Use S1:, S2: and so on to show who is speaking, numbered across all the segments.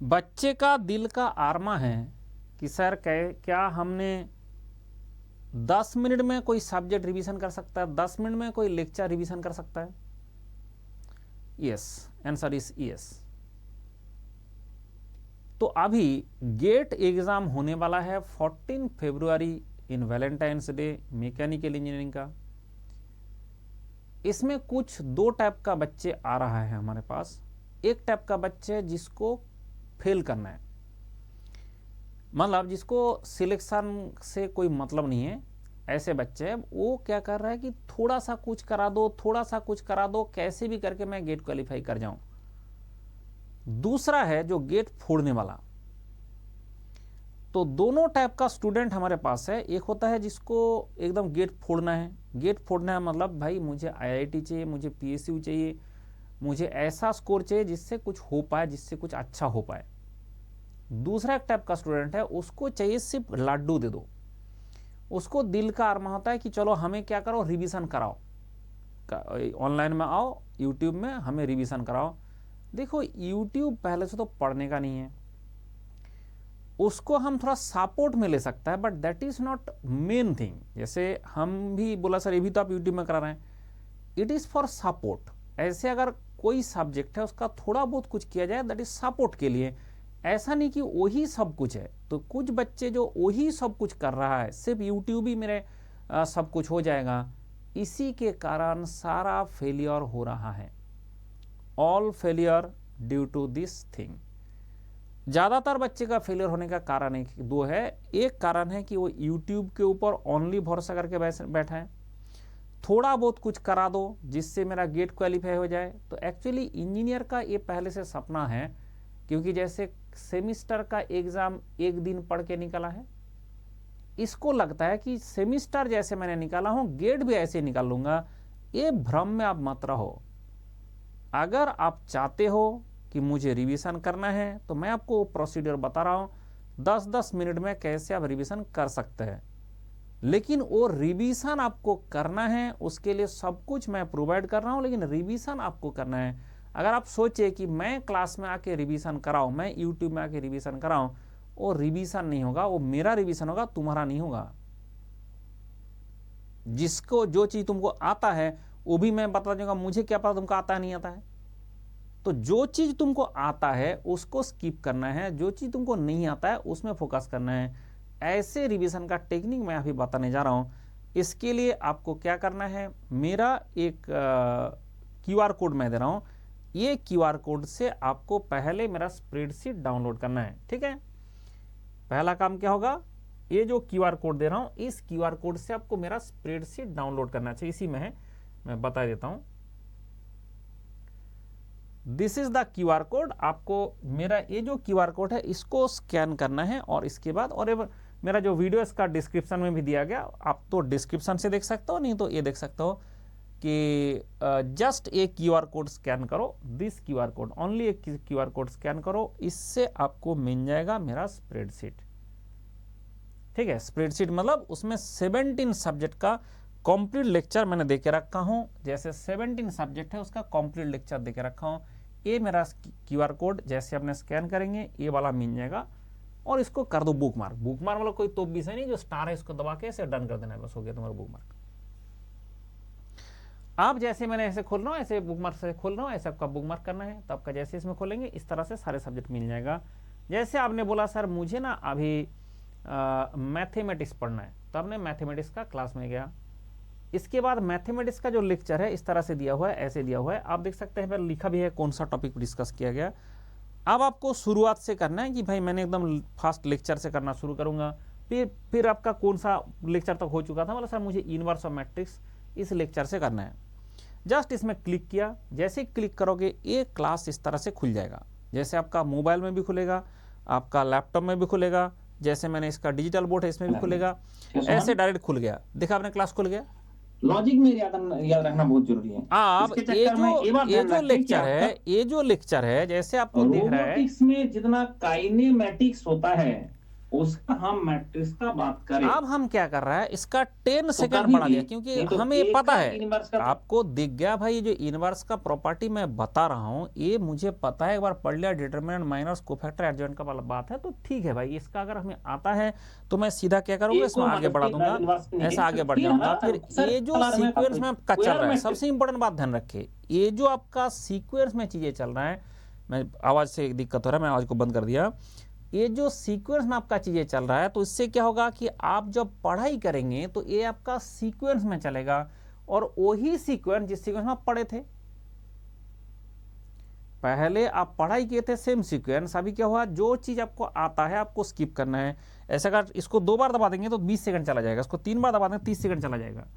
S1: बच्चे का दिल का आरमा है कि सर क्या हमने 10 मिनट में कोई सब्जेक्ट रिवीजन कर सकता है, 10 मिनट में कोई लेक्चर रिवीजन कर सकता है? Yes, answer is yes. तो अभी गेट एग्जाम होने वाला है 14 फरवरी इन वैलेंटाइंस डे मैकेनिकल इंजीनियरिंग का। इसमें कुछ दो टाइप का बच्चे आ रहा है हमारे पास। एक टाइप का बच्चे जिसको फेल करना है, मतलब जिसको सिलेक्शन से कोई मतलब नहीं है, ऐसे बच्चे वो क्या कर रहा है कि थोड़ा सा कुछ करा दो, थोड़ा सा कुछ करा दो, कैसे भी करके मैं गेट क्वालिफाई कर जाऊं। दूसरा है जो गेट फोड़ने वाला। तो दोनों टाइप का स्टूडेंट हमारे पास है। एक होता है जिसको एकदम गेट फोड़ना है। गेट फोड़ना है मतलब भाई मुझे आईआईटी चाहिए, मुझे पीएसयू चाहिए, मुझे ऐसा स्कोर चाहिए जिससे कुछ हो पाए, जिससे कुछ अच्छा हो पाए। दूसरा एक टाइप का स्टूडेंट है, उसको चाहिए सिर्फ लड्डू दे दो। उसको दिल का अरमा होता है कि चलो हमें क्या करो, रिवीजन कराओ, ऑनलाइन में आओ, यूट्यूब में हमें रिवीजन कराओ। देखो यूट्यूब पहले से तो पढ़ने का नहीं है, उसको हम थोड़ा सपोर्ट में ले सकता है, but that is not main thing. जैसे हम भी बोला सर ये भी तो आप यूट्यूब में करा रहे हैं, इट इज फॉर सपोर्ट। ऐसे अगर कोई सब्जेक्ट है उसका थोड़ा बहुत कुछ किया जाए, दैट इज सपोर्ट के लिए। ऐसा नहीं कि वही सब कुछ है। तो कुछ बच्चे जो वही सब कुछ कर रहा है, सिर्फ यूट्यूब ही मेरे सब कुछ हो जाएगा, इसी के कारण सारा फेलियर हो रहा है। All failure due to this thing. ज़्यादातर बच्चे का फेलियर होने का कारण एक दो है। एक कारण है कि वो यूट्यूब के ऊपर ओनली भरोसा करके बैठा है, थोड़ा बहुत कुछ करा दो जिससे मेरा गेट क्वालिफाई हो जाए। तो एक्चुअली इंजीनियर का ये पहले से सपना है, क्योंकि जैसे सेमिस्टर का एग्ज़ाम एक दिन पढ़ के निकला है, इसको लगता है कि सेमिस्टर जैसे मैंने निकाला हूँ गेट भी ऐसे निकाल लूँगा। ये भ्रम में आप मत रहो। अगर आप चाहते हो कि मुझे रिवीजन करना है तो मैं आपको प्रोसीजर बता रहा हूँ, 10-10 मिनट में कैसे आप रिवीजन कर सकते हैं। लेकिन वो रिवीजन आपको करना है, उसके लिए सब कुछ मैं प्रोवाइड कर रहा हूँ, लेकिन रिवीजन आपको करना है। अगर आप सोचे कि मैं क्लास में आके रिवीजन कराऊँ, मैं यूट्यूब में आके रिवीजन कराऊँ, वो रिवीजन नहीं होगा, वो मेरा रिवीजन होगा, तुम्हारा नहीं होगा। जिसको जो चीज़ तुमको आता है वो भी मैं बता दूंगा, मुझे क्या पता तुमको आता है नहीं आता है। तो जो चीज़ तुमको आता है उसको स्किप करना है, जो चीज़ तुमको नहीं आता है उसमें फोकस करना है। ऐसे रिवीजन का टेक्निक मैं अभी बताने जा रहा हूँ। इसके लिए आपको क्या करना है, मेरा एक क्यूआर कोड मैं दे रहा हूँ, ये क्यूआर कोड से आपको पहले मेरा स्प्रेडशीट डाउनलोड करना है। ठीक है, पहला काम क्या होगा, ये जो क्यूआर कोड दे रहा हूँ, इस क्यूआर कोड से आपको मेरा स्प्रेडशीट डाउनलोड करना चाहिए। इसी में है, मैं बता देता हूँ। This is the QR code. आपको मेरा ये जो क्यूआर कोड है इसको स्कैन करना है, और इसके बाद, और मेरा जो वीडियो इसका डिस्क्रिप्शन में भी दिया गया, आप तो डिस्क्रिप्शन से देख सकते हो, नहीं तो ये देख सकते हो कि जस्ट एक क्यूआर कोड स्कैन करो, दिस क्यूआर कोड, ओनली एक क्यूआर कोड स्कैन करो, इससे आपको मिल जाएगा मेरा स्प्रेडशीट। ठीक है, स्प्रेडशीट मतलब उसमें 17 सब्जेक्ट का कंप्लीट लेक्चर मैंने दे के रखा हूं। जैसे 17 सब्जेक्ट है उसका कंप्लीट लेक्चर दे के रखा हूं। ये मेरा क्यूआर कोड जैसे अपने स्कैन करेंगे ये वाला मिल जाएगा, और इसको कर दो बुक मार्क। बुक मार्क मतलब कोई तो विषय नहीं, जो स्टार है इसको दबा के ऐसे डन कर देना है, बस हो गया तुम्हारा बुक मार्क। आप जैसे मैंने ऐसे खोल रहा हूँ, ऐसे बुक मार्क से खोल रहा हूँ, ऐसे आपका बुक मार्क करना है। तो आपका जैसे इसमें खोलेंगे इस तरह से सारे सब्जेक्ट मिल जाएगा। जैसे आपने बोला सर मुझे ना अभी मैथमेटिक्स पढ़ना है, तो आपने मैथमेटिक्स का क्लास में गया। इसके बाद मैथमेटिक्स का जो लेक्चर है इस तरह से दिया हुआ है, ऐसे दिया हुआ है, आप देख सकते हैं, लिखा भी है कौन सा टॉपिक डिस्कस किया गया। अब आपको शुरुआत से करना है कि भाई मैंने एकदम फास्ट लेक्चर से करना शुरू करूंगा। फिर आपका कौन सा लेक्चर तक हो चुका था, मतलब सर मुझे इनवर्स ऑफ मैट्रिक्स इस लेक्चर से करना है। जस्ट इसमें क्लिक किया, जैसे क्लिक करोगे ये क्लास इस तरह से खुल जाएगा। जैसे आपका मोबाइल में भी खुलेगा, आपका लैपटॉप में भी खुलेगा, जैसे मैंने इसका डिजिटल बोर्ड है इसमें भी खुलेगा, ऐसे डायरेक्ट खुल गया। देखा आपने क्लास खुल गया।
S2: लॉजिक में याद रखना बहुत जरूरी है।
S1: अब ये जो लेक्चर है जैसे आपको दिख रहा है,
S2: रोबोटिक्स में जितना काइनेमैटिक्स होता है उसका हम मैट्रिक्स का बात करें
S1: अब हम क्या कर रहा है, इसका 10
S2: तो
S1: सेकंड
S2: कभी
S1: बढ़ा
S2: भी
S1: दिया, क्योंकि
S2: नहीं तो
S1: हमें
S2: एक
S1: पता
S2: का
S1: है,
S2: इनवर्स का
S1: आपको दिख गया भाई, ये जो इनवर्स का प्रॉपर्टी मैं बता रहा हूं ये मुझे पता है, एक बार पढ़ लिया, डिटरमिनेंट माइनस कोफैक्टर एडजॉइंट का वाला बात है, तो ठीक है भाई, इसका अगर हमें आता है तो मैं सीधा क्या करूंगा,
S2: एक
S1: इसमें
S2: को
S1: आगे बढ़ा
S2: मल्टीप्लाई
S1: दूंगा,
S2: इनवर्स नहीं
S1: ऐसा आगे बढ़
S2: फिर
S1: जाऊंगा। फिर
S2: सर
S1: ये जो
S2: चला रहे हैं
S1: सीक्वेंस में आपका चल
S2: स्क्वायर
S1: रहा है,
S2: मैट्रिक्स
S1: सबसे इंपॉर्टेंट बात ध्यान रखिए, ये जो आपका सीक्वेंस में चीजें चल रहा है, मैं आवाज से एक दिक्कत हो रहा है, मैं आवाज को बंद कर दिया, ये जो सीक्वेंस में आपका चीजें चल रहा है, तो इससे क्या होगा कि आप जब पढ़ाई करेंगे तो ये आपका सीक्वेंस में चलेगा, और वही सीक्वेंस जिस सीक्वेंस में आप पढ़े थे, पहले आप पढ़ाई किए थे सेम सीक्वेंस, अभी क्या हुआ, जो चीज आपको आता है आपको स्किप करना है। ऐसा अगर इसको 2 बार दबा देंगे तो 20 सेकंड चला जाएगा, इसको 3 बार दबा देंगे 30 सेकंड चला जाएगा।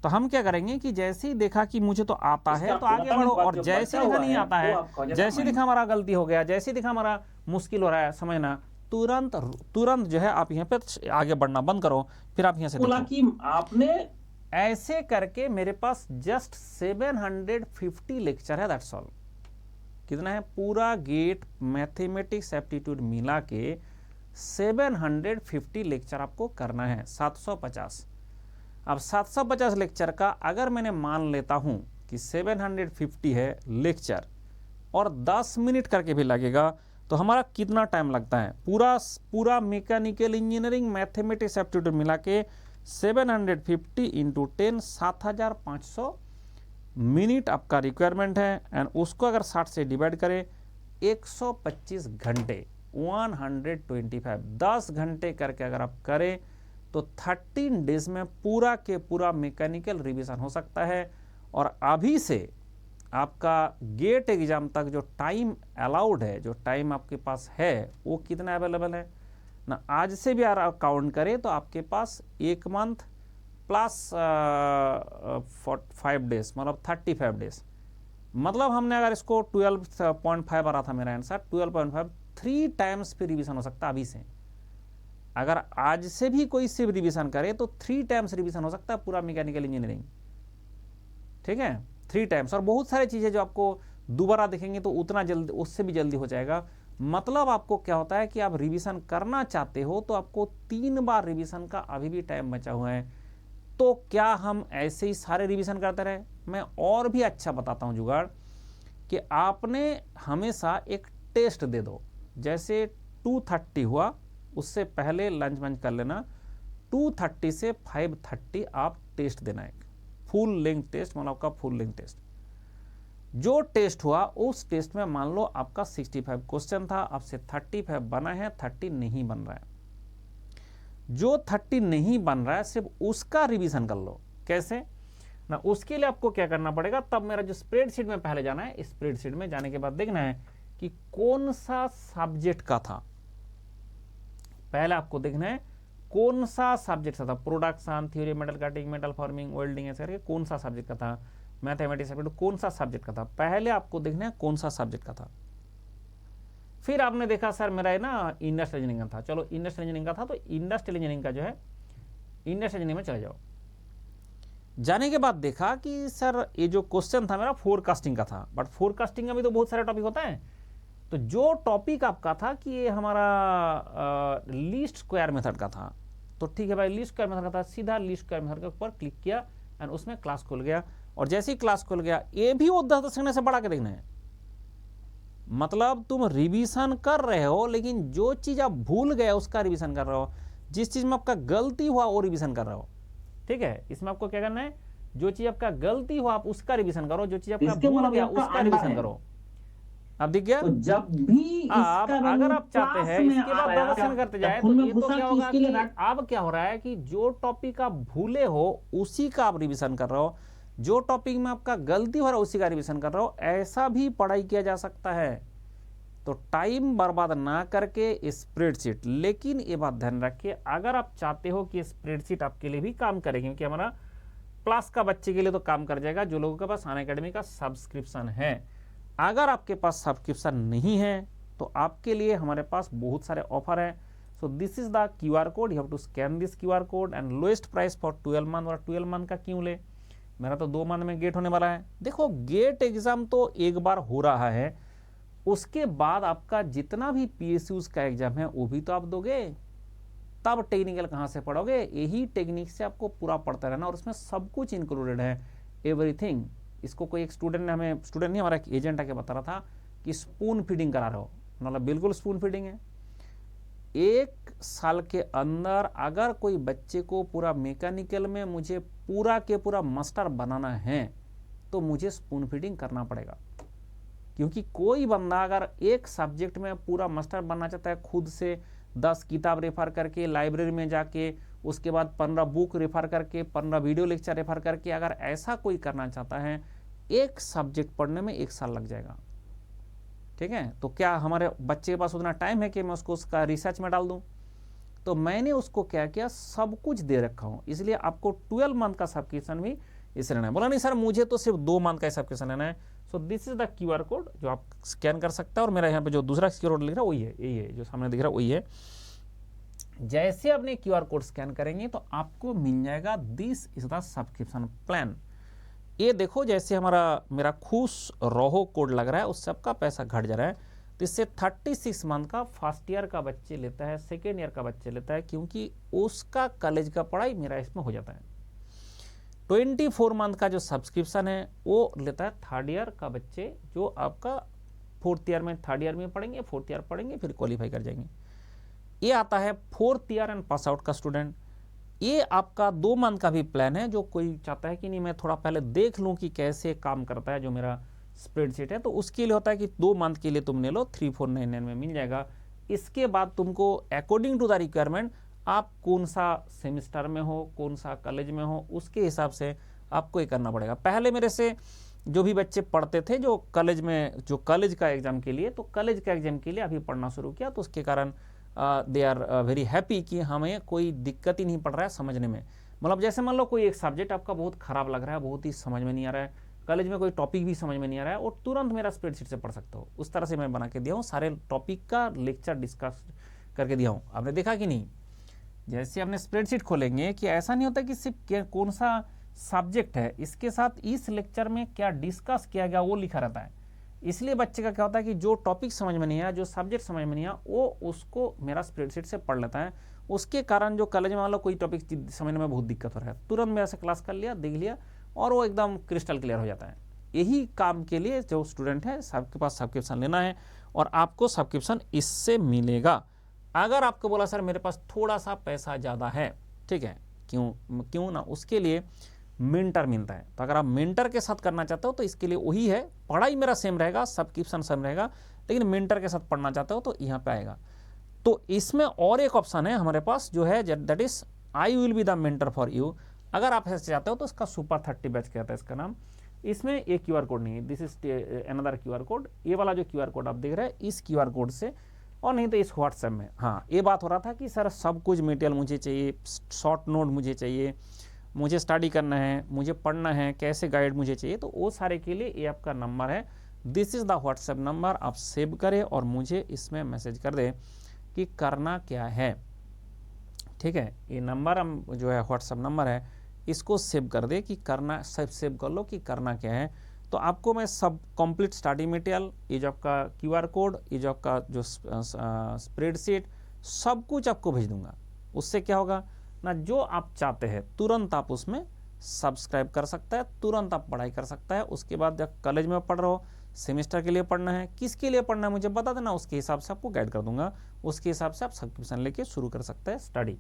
S1: तो हम क्या करेंगे कि जैसे ही देखा कि मुझे तो आता है तो आगे बढ़ो, और जैसे देखा नहीं आता है, जैसे देखा हमारा गलती हो गया, जैसे देखा हमारा मुश्किल हो रहा है समझना, तुरंत तुरंत जो है आप यहाँ पे आगे बढ़ना बंद करो, फिर आप यहाँ से
S2: बोला
S1: देखो।
S2: कि आपने
S1: ऐसे करके मेरे पास जस्ट 750 लेक्चर है, दैट्स ऑल। कितना है, पूरा गेट मैथमेटिक्स एप्टीट्यूड मिला के 750 लेक्चर आपको करना है, 750। अब 750 लेक्चर का अगर मैंने मान लेता हूं कि 750 है लेक्चर और 10 मिनट करके भी लगेगा, तो हमारा कितना टाइम लगता है, पूरा मैकेनिकल इंजीनियरिंग मैथमेटिक्स एप्टीट्यूड मिला के 750 इंटू 10, 7500 मिनट आपका रिक्वायरमेंट है, एंड उसको अगर 60 से डिवाइड करें 125 घंटे, 125, 10 घंटे करके अगर आप करें तो 13 डेज में पूरा के पूरा मैकेनिकल रिवीजन हो सकता है। और अभी से आपका गेट एग्जाम तक जो टाइम अलाउड है, जो टाइम आपके पास है, वो कितना अवेलेबल है ना, आज से भी अगर आप काउंट करें तो आपके पास 1 मंथ प्लस 5 डेज, मतलब 35 डेज। मतलब हमने अगर इसको 12.5 आ रहा था मेरा आंसर, 12.5 3 टाइम्स पे रिवीजन हो सकता है अभी से। अगर आज से भी कोई सिर्फ रिवीजन करे तो 3 टाइम्स रिवीजन हो सकता है पूरा मैकेनिकल इंजीनियरिंग, ठीक है, 3 टाइम्स। और बहुत सारी चीजें जो आपको दोबारा देखेंगे तो उतना जल्दी, उससे भी जल्दी हो जाएगा। मतलब आपको क्या होता है कि आप रिवीजन करना चाहते हो तो आपको 3 बार रिवीजन का अभी भी टाइम बचा हुआ है। तो क्या हम ऐसे ही सारे रिवीजन करते रहे? मैं और भी अच्छा बताता हूं जुगाड़, कि आपने हमेशा एक टेस्ट दे दो, जैसे 2:30 हुआ उससे पहले लंच वंच कर लेना, 2:30 से 5:30 आप टेस्ट देना, एक फुल लेंथ टेस्ट, मतलब आपका फुल लेंथ टेस्ट। जो टेस्ट हुआ उस टेस्ट में मान लो आपका 65 क्वेश्चन था, आपसे 35 बना है, 30 नहीं बन रहा है। जो 30 नहीं बन रहा है सिर्फ उसका रिवीजन कर लो। कैसे ना, उसके लिए आपको क्या करना पड़ेगा, तब मेरा जो स्प्रेडशीट में पहले जाना है, स्प्रेडशीट में जाने के बाद देखना है कि कौन सा सब्जेक्ट का था। पहले आपको देखना है कौन सा सब्जेक्ट का था, production, theory, metal cutting, metal forming, welding, ऐसे करके कौन सा सब्जेक्ट का था, मैथमेटिक्स कौन सा सब्जेक्ट का था, पहले आपको देखना है कौन सा सब्जेक्ट का था। फिर आपने देखा सर मेरा है ना इंडस्ट्रियल इंजीनियरिंग का था, चलो इंडस्ट्रियल इंजीनियरिंग का था, तो इंडस्ट्रियल इंजीनियरिंग का जो है इंडस्ट्रियल इंजीनियरिंग में चले जाओ। जाने के बाद देखा कि सर ये जो क्वेश्चन था मेरा फोरकास्टिंग का था, बट फोरकास्टिंग का भी तो बहुत सारे टॉपिक होता है। तो जो टॉपिक आपका था कि ये हमारा लीस्ट स्क्वायर मेथड का था, तो ठीक है भाई, लीस्ट स्क्वायर मेथड का था, सीधा लीस्ट स्क्वायर मेथड के ऊपर क्लिक किया एंड उसमें क्लास खुल गया। और जैसे ही क्लास खुल गया, ये भी वो 10 सेकंड से बढ़ा के देखना है। मतलब तुम रिवीजन कर रहे हो, लेकिन जो चीज आप भूल गए उसका रिवीजन कर रहे हो, जिस चीज में आपका गलती हुआ वो रिवीजन कर रहे हो, ठीक है। इसमें आपको क्या करना है, जो चीज आपका गलती हुआ आप उसका रिवीजन करो, जो चीज आपका भूल गया उसका रिवीजन करो। अब दिख गया,
S2: तो जब भी
S1: आप अगर आप चाहते हैं इसके बाद प्रदर्शन करते जाए तो ये तो क्या होगा कि अब क्या हो रहा है कि जो टॉपिक आप भूले हो उसी का आप रिवीजन कर रहे हो, जो टॉपिक में आपका गलती हो रहा है उसी का रिवीजन कर रहे हो। ऐसा भी पढ़ाई किया जा सकता है। तो टाइम बर्बाद ना करके स्प्रेडशीट, लेकिन ये बात ध्यान रखिए, अगर आप चाहते हो कि स्प्रेडशीट आपके लिए भी काम करेगी, क्योंकि हमारा प्लस का बच्चे के लिए तो काम कर जाएगा जो लोगों के पास अनअकैडमी का सब्सक्रिप्शन है। अगर आपके पास सब्सक्रिप्शन नहीं है तो आपके लिए हमारे पास बहुत सारे ऑफर है। So this is the QR code, you have to scan this QR code and lowest price for 12 month. और 12 मंथ का क्यों ले, मेरा तो 2 मंथ में गेट होने वाला है। देखो गेट एग्जाम तो एक बार हो रहा है, उसके बाद आपका जितना भी PSUs का एग्जाम है वो भी तो आप दोगे। तब टेक्निकल कहाँ से पढ़ोगे, यही टेक्निक से आपको पूरा पढ़ते रहना, और उसमें सब कुछ इंक्लूडेड है, एवरीथिंग। इसको कोई एक स्टूडेंट ने हमें, स्टूडेंट नहीं हमारा एक एजेंट आके बता रहा था कि स्पून फीडिंग करा रहे हो, मतलब बिल्कुल स्पून फीडिंग है। 1 साल के अंदर अगर कोई बच्चे को पूरा मैकेनिकल में मुझे पूरा के पूरा मास्टर बनाना है तो मुझे स्पून फीडिंग करना पड़ेगा, क्योंकि कोई बंदा अगर एक सब्जेक्ट में पूरा मास्टर बनना चाहता है, खुद से 10 किताब रेफर करके, लाइब्रेरी में जाके, उसके बाद 15 बुक रेफर करके, 15 वीडियो लेक्चर रेफर करके, अगर ऐसा कोई करना चाहता है, एक सब्जेक्ट पढ़ने में 1 साल लग जाएगा। ठीक है, तो क्या हमारे बच्चे के पास उतना टाइम है कि मैं उसको उसका रिसर्च में डाल दूं? तो मैंने उसको क्या किया, सब कुछ दे रखा हूं, इसलिए आपको 12 मंथ का सब्सक्रिप्शन भी इसे लेना है। बोला नहीं सर मुझे तो सिर्फ 2 मंथ का सब्सक्रिप्शन लेना है। So this is the QR code जो आप स्कैन कर सकते हैं, और मेरा यहाँ पे जो दूसरा QR कोड लिख रहा है वही है, यही है जो सामने दिख रहा है वही है। जैसे अपने QR कोड स्कैन करेंगे तो आपको मिल जाएगा this is the subscription plan. ये देखो जैसे मेरा खुश रहो कोड लग रहा है, उस सबका पैसा घट जा रहा है। तो इससे 36 मंथ का फर्स्ट ईयर का बच्चे लेता है, सेकेंड ईयर का बच्चे लेता है, क्योंकि उसका कॉलेज का पढ़ाई मेरा इसमें हो जाता है। 24 मंथ का जो सब्सक्रिप्शन है वो लेता है थर्ड ईयर का बच्चे, जो आपका फोर्थ ईयर में, थर्ड ईयर में पढ़ेंगे, फोर्थ ईयर पढ़ेंगे, फिर क्वालिफाई कर जाएंगे। ये आता है fourth year and pass out का स्टूडेंट। ये आपका 2 मंथ का भी प्लान है, जो कोई चाहता है कि नहीं मैं थोड़ा पहले देख लूं कि कैसे काम करता है जो मेरा स्प्रेडशीट है, तो उसके लिए होता है कि 2 मंथ के लिए तुमने लो 3499 में मिल जाएगा। इसके बाद तुमको अकॉर्डिंग टू द रिक्वायरमेंट आप कौन सा सेमिस्टर में हो, कौन सा कॉलेज में हो, उसके हिसाब से आपको ये करना पड़ेगा। पहले मेरे से जो भी बच्चे पढ़ते थे जो कॉलेज में, जो कॉलेज का एग्जाम के लिए, तो कॉलेज का एग्जाम के लिए अभी पढ़ना शुरू किया, तो उसके कारण दे आर वेरी हैप्पी कि हमें कोई दिक्कत ही नहीं पड़ रहा है समझने में। मतलब जैसे मान लो कोई एक सब्जेक्ट आपका बहुत खराब लग रहा है, बहुत ही समझ में नहीं आ रहा है, कॉलेज में कोई टॉपिक भी समझ में नहीं आ रहा है, और तुरंत मेरा स्प्रेडशीट से पढ़ सकते हो, उस तरह से मैं बना के दिया हूँ। सारे टॉपिक का लेक्चर डिस्कस करके दिया हूँ। आपने देखा कि नहीं, जैसे आपने स्प्रेडशीट खोलेंगे कि ऐसा नहीं होता कि सिर्फ कौन सा सब्जेक्ट है, इसके साथ इस लेक्चर में क्या डिस्कस किया गया वो लिखा रहता है। इसलिए बच्चे का क्या होता है कि जो टॉपिक समझ में नहीं आया, जो सब्जेक्ट समझ में नहीं आया, वो उसको मेरा स्प्रेडशीट से पढ़ लेता है। उसके कारण जो कॉलेज में मान लो कोई टॉपिक समझने में बहुत दिक्कत हो रहा है, तुरंत मेरे से क्लास कर लिया, देख लिया, और वो एकदम क्रिस्टल क्लियर हो जाता है। यही काम के लिए जो स्टूडेंट है सबके पास सब्सक्रिप्शन लेना है, और आपको सब्सक्रिप्शन इससे मिलेगा। अगर आपको बोला सर मेरे पास थोड़ा सा पैसा ज़्यादा है, ठीक है, क्यों ना, उसके लिए मेंटर मिलता है। तो अगर आप मेंटर के साथ करना चाहते हो तो इसके लिए वही है, पढ़ाई मेरा सेम रहेगा, सब्सक्रिप्शन सेम रहेगा, लेकिन मेंटर के साथ पढ़ना चाहते हो तो यहाँ पे आएगा। तो इसमें और एक ऑप्शन है हमारे पास जो है, that is I will be the mentor for you. अगर आप ऐसे चाहते हो तो इसका सुपर 30 बैच कहता है इसका नाम। इसमें एक QR कोड नहीं है, this is another QR code. ये वाला जो QR कोड आप देख रहे हैं, इस QR कोड से, और नहीं तो इस व्हाट्सएप में। हाँ, ये बात हो रहा था कि सर सब कुछ मटेरियल मुझे चाहिए, शॉर्ट नोट मुझे चाहिए, मुझे स्टडी करना है, मुझे पढ़ना है, कैसे गाइड मुझे चाहिए, तो वो सारे के लिए ये आपका नंबर है, this is the WhatsApp number. आप सेव करें और मुझे इसमें मैसेज कर दें कि करना क्या है। ठीक है, ये नंबर हम जो है व्हाट्सएप नंबर है, इसको सेव कर दे कि करना, सब सेव कर लो कि करना क्या है। तो आपको मैं सब कंप्लीट स्टडी मटेरियल, ये जो आपका QR कोड, ये जो आपका जो स्प्रेडशीट, सब कुछ आपको भेज दूंगा। उससे क्या होगा ना, जो आप चाहते हैं तुरंत आप उसमें सब्सक्राइब कर सकता है, तुरंत आप पढ़ाई कर सकता है। उसके बाद जब कॉलेज में पढ़ रहे हो, सेमेस्टर के लिए पढ़ना है, किसके लिए पढ़ना है मुझे बता देना, उसके हिसाब से आपको गाइड कर दूंगा, उसके हिसाब से आप सब्सक्रिप्शन लेके शुरू कर सकते हैं study.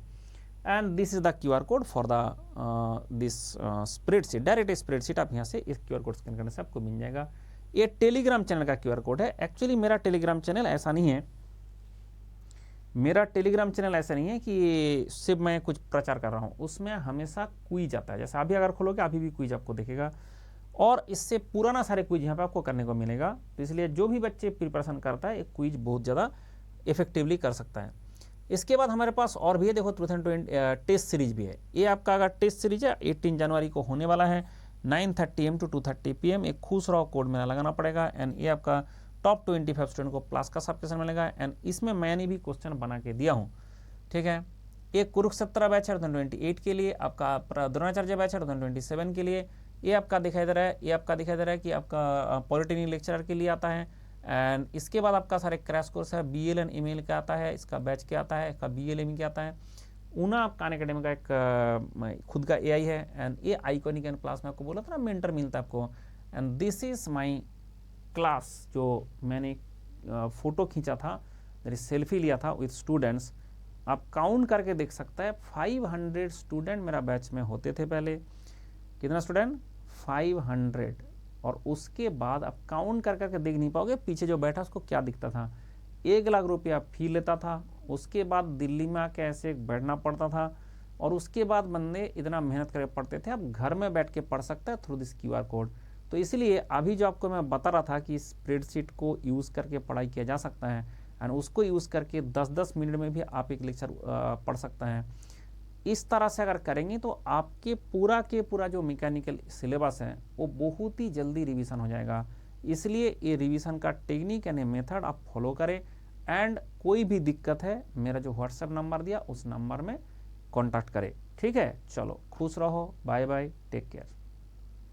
S1: And this is the QR code for the this spreadsheet, direct spreadsheet आप यहाँ से इस QR कोड स्कैन करने से आपको मिल जाएगा। ये टेलीग्राम चैनल का QR कोड है। एक्चुअली मेरा टेलीग्राम चैनल ऐसा नहीं है, मेरा टेलीग्राम चैनल ऐसा नहीं है कि सिर्फ मैं कुछ प्रचार कर रहा हूँ, उसमें हमेशा क्विज आता है। जैसे अभी अगर खोलोगे अभी भी क्विज आपको दिखेगा, और इससे पुराना सारे क्विज यहाँ पे आपको करने को मिलेगा। तो इसलिए जो भी बच्चे प्रिपरेशन करता है, एक क्विज बहुत ज़्यादा इफेक्टिवली कर सकता है। इसके बाद हमारे पास और भी है, देखो 2020 टेस्ट सीरीज भी है। ये आपका अगर टेस्ट सीरीज है 18 जनवरी को होने वाला है, 9:30 AM to 2:30 PM। एक खुश रहो कोड मेरा लगाना पड़ेगा। एंड ये आपका टॉप 25 स्टूडेंट को प्लस का सब्सक्रिप्शन मिलेगा। एंड इसमें मैंने भी क्वेश्चन बना के दिया हूँ, ठीक है। एक कुरुक्षेत्र बैच है 2028 के लिए, आपका द्रोणाचार्य बैच है 2027 के लिए। ये आपका दिखाई दे रहा है, ये आपका दिखाई दे रहा है कि आपका पॉलिटेक्निक लेक्चरर के लिए आता है। एंड इसके बाद आपका सारे क्रैश कोर्स है, BLN email का आता है, इसका बैच क्या आता है, इसका BLM क्या आता है। ऊना खान अकेडमी का एक खुद का AI है, एंड ये आइकॉनिक एंड क्लास में आपको बोला था ना मेंटर मिलता है आपको, and this is my class जो मैंने फोटो खींचा था, मेरी सेल्फी लिया था विद स्टूडेंट्स। आप काउंट करके देख सकता है 500 स्टूडेंट मेरा बैच में होते थे पहले। कितना स्टूडेंट? 500। और उसके बाद आप काउंट कर करके देख नहीं पाओगे पीछे जो बैठा उसको क्या दिखता था। 1 लाख रुपया फी लेता था, उसके बाद दिल्ली में आके ऐसे बैठना पड़ता था, और उसके बाद बंदे इतना मेहनत करके पढ़ते थे। अब घर में बैठ के पढ़ सकता है थ्रू दिस QR कोड। तो इसलिए अभी जो आपको मैं बता रहा था कि स्प्रेडशीट को यूज़ करके पढ़ाई किया जा सकता है, एंड उसको यूज़ करके 10-10 मिनट में भी आप एक लेक्चर पढ़ सकते हैं। इस तरह से अगर करेंगे तो आपके पूरा के पूरा जो मैकेनिकल सिलेबस है वो बहुत ही जल्दी रिवीजन हो जाएगा। इसलिए ये रिवीजन का टेक्निक यानी मेथड आप फॉलो करें, एंड कोई भी दिक्कत है मेरा जो व्हाट्सएप नंबर दिया उस नंबर में कॉन्टैक्ट करें। ठीक है, चलो खुश रहो, बाय बाय, टेक केयर।